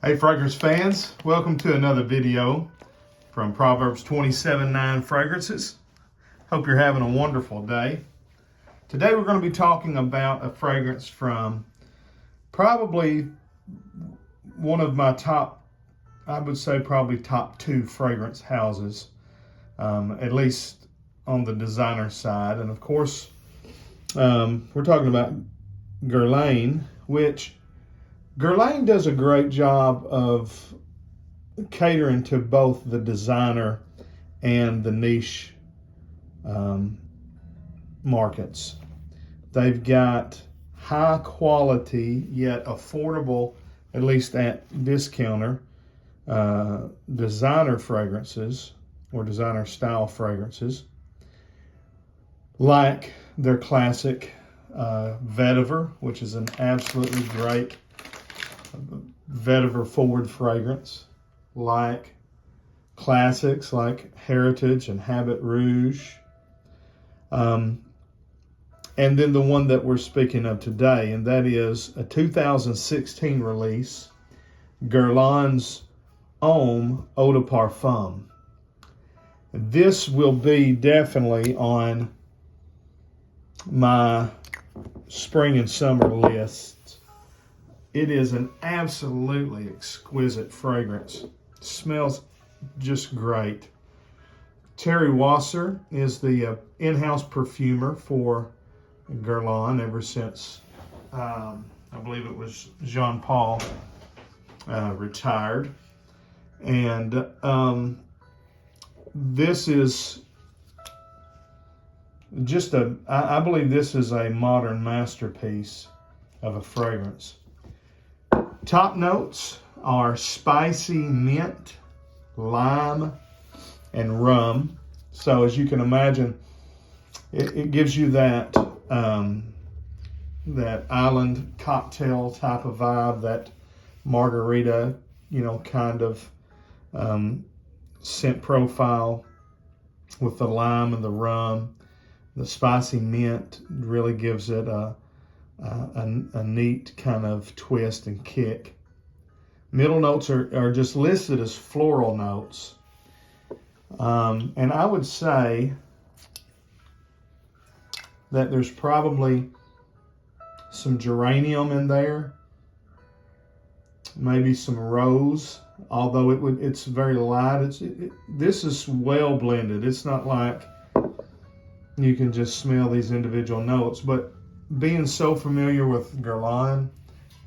Hey fragrance fans, welcome to another video from Proverbs 27:9 Fragrances. Hope you're having a wonderful day. Today we're going to be talking about a fragrance from probably one of my top, I would say probably top two fragrance houses, at least on the designer side. And of course, we're talking about Guerlain, which Guerlain does a great job of catering to both the designer and the niche markets. They've got high quality yet affordable, at least at discounter, designer fragrances or designer style fragrances, like their classic vetiver, which is an absolutely great vetiver forward fragrance, like classics like Heritage and Habit Rouge, and then the one that we're speaking of today, and that is a 2016 release, Guerlain Homme EDP. This will be definitely on my spring and summer list. It is an absolutely exquisite fragrance. Smells just great. Terry Wasser is the in-house perfumer for Guerlain ever since, I believe it was Jean-Paul retired. And this is just I believe this is a modern masterpiece of a fragrance. Top notes are spicy mint, lime, and rum. So as you can imagine, it gives you that that island cocktail type of vibe, that margarita, kind of scent profile with the lime and the rum. The spicy mint really gives it a neat kind of twist and kick. Middle notes are just listed as floral notes. And I would say that there's probably some geranium in there, maybe some rose, although it's very light. This is well blended. It's not like you can just smell these individual notes, but being so familiar with Guerlain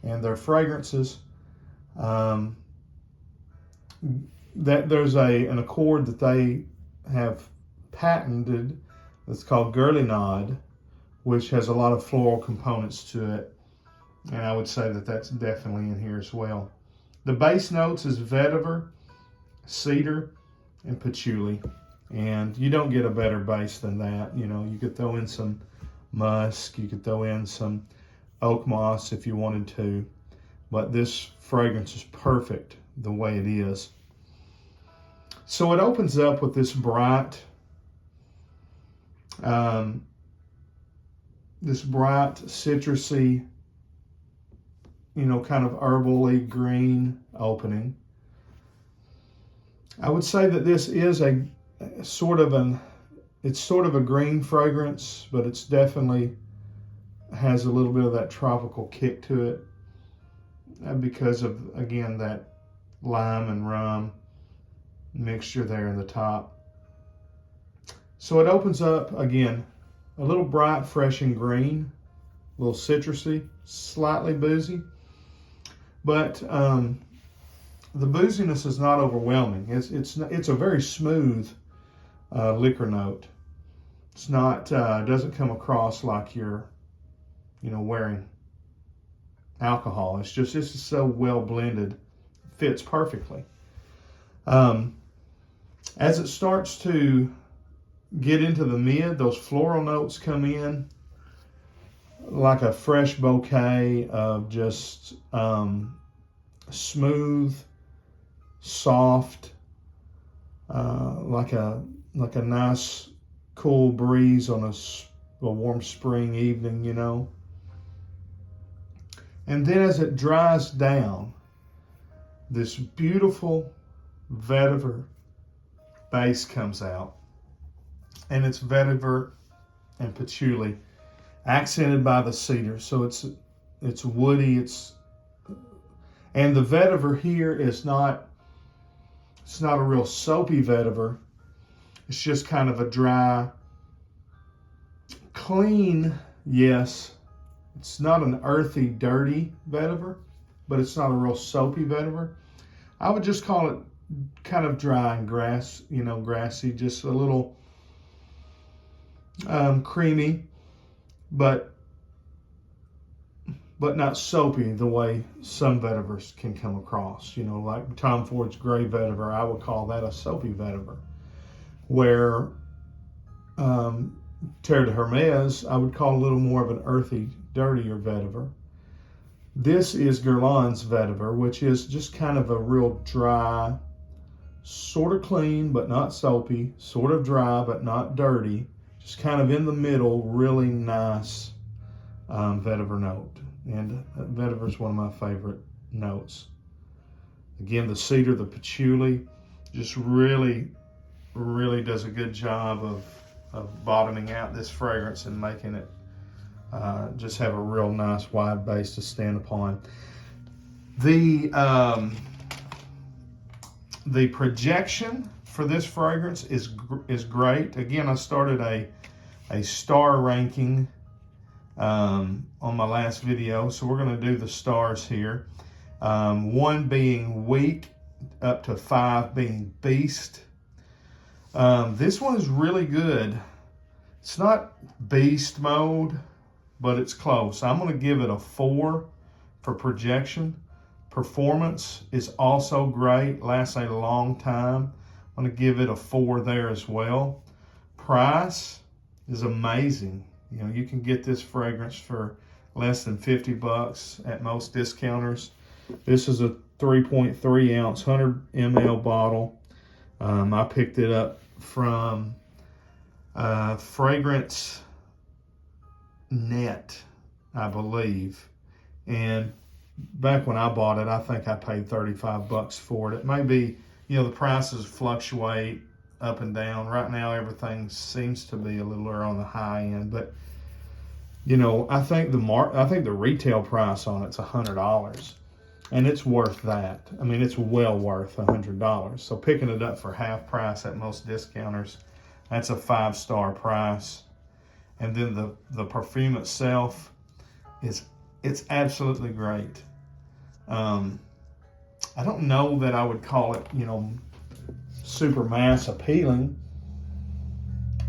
and their fragrances, that there's an accord that they have patented that's called Guerlain Homme, which has a lot of floral components to it, and I would say that that's definitely in here as well. The base notes is vetiver, cedar, and patchouli, and you don't get a better base than that. You could throw in some musk, you could throw in some oak moss if you wanted to, but this fragrance is perfect the way it is. So it opens up with this bright citrusy, kind of herbally green opening. I would say that this is it's sort of a green fragrance, but it's definitely has a little bit of that tropical kick to it because of, again, that lime and rum mixture there in the top. So it opens up, again, a little bright, fresh and green, a little citrusy, slightly boozy, but the booziness is not overwhelming. It's a very smooth liquor note. It's not doesn't come across like you're wearing alcohol. It's just so well blended, fits perfectly. As it starts to get into the mid, those floral notes come in like a fresh bouquet of just smooth, soft, like a nice cool breeze on a warm spring evening, And then as it dries down, this beautiful vetiver base comes out, and it's vetiver and patchouli accented by the cedar. So it's woody, and the vetiver here is not, it's not a real soapy vetiver. It's just kind of a dry, clean, yes. It's not an earthy, dirty vetiver, but it's not a real soapy vetiver. I would just call it kind of dry and grassy, just a little creamy, but not soapy the way some vetivers can come across. Like Tom Ford's gray vetiver, I would call that a soapy vetiver. Where Terre de Hermes, I would call a little more of an earthy, dirtier vetiver. This is Guerlain's vetiver, which is just kind of a real dry, sort of clean but not soapy, sort of dry but not dirty, just kind of in the middle, really nice vetiver note. And vetiver is one of my favorite notes. Again, the cedar, the patchouli, just really does a good job of bottoming out this fragrance and making it just have a real nice wide base to stand upon. The projection for this fragrance is great. Again, I started a star ranking on my last video, so we're going to do the stars here. 1 being weak, up to 5 being beast. This one is really good. It's not beast mode, but it's close. I'm going to give it a 4 for projection. Performance is also great, lasts a long time. I'm going to give it a 4 there as well. Price is amazing. You can get this fragrance for less than $50 at most discounters. This is a 3.3 ounce, 100 ml bottle. I picked it up from Fragrance Net, I believe. And back when I bought it, I think I paid $35 for it. It may be, the prices fluctuate up and down. Right now, everything seems to be a little on the high end, but I think the retail price on it's $100, and it's worth that. I mean, it's well worth $100. So picking it up for half price at most discounters, that's a 5-star price. And then the perfume itself it's absolutely great. I don't know that I would call it, super mass appealing,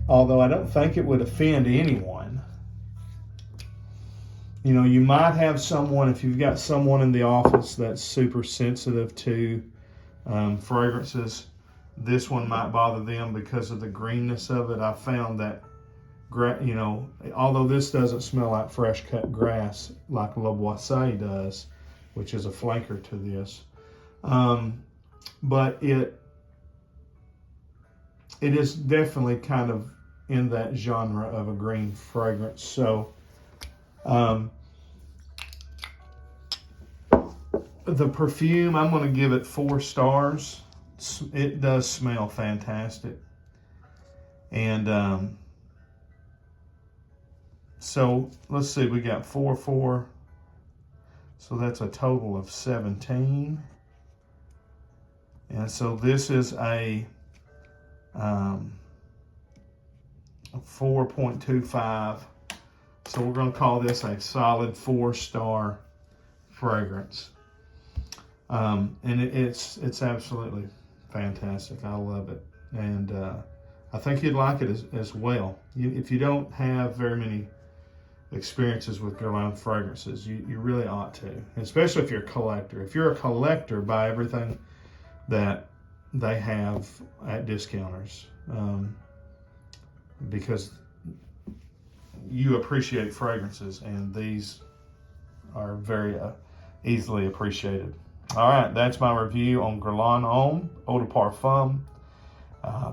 although I don't think it would offend anyone. You might have someone, if you've got someone in the office that's super sensitive to fragrances, this one might bother them because of the greenness of it. I found that, although this doesn't smell like fresh cut grass like Le Boisset does, which is a flanker to this, but it is definitely kind of in that genre of a green fragrance. So the perfume, I'm going to give it 4 stars. It does smell fantastic. And so let's see, we got 4. So that's a total of 17. And so this is a 4.25. So we're going to call this a solid 4-star fragrance. And it's absolutely fantastic. I love it. And I think you'd like it as well. If you don't have very many experiences with Guerlain fragrances, you really ought to, especially if you're a collector. If you're a collector, buy everything that they have at discounters, because you appreciate fragrances, and these are very easily appreciated. All right, that's my review on Guerlain Homme Eau de Parfum.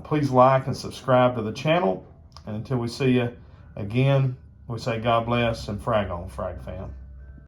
Please like and subscribe to the channel. And until we see you again, we say God bless and frag on, frag fam.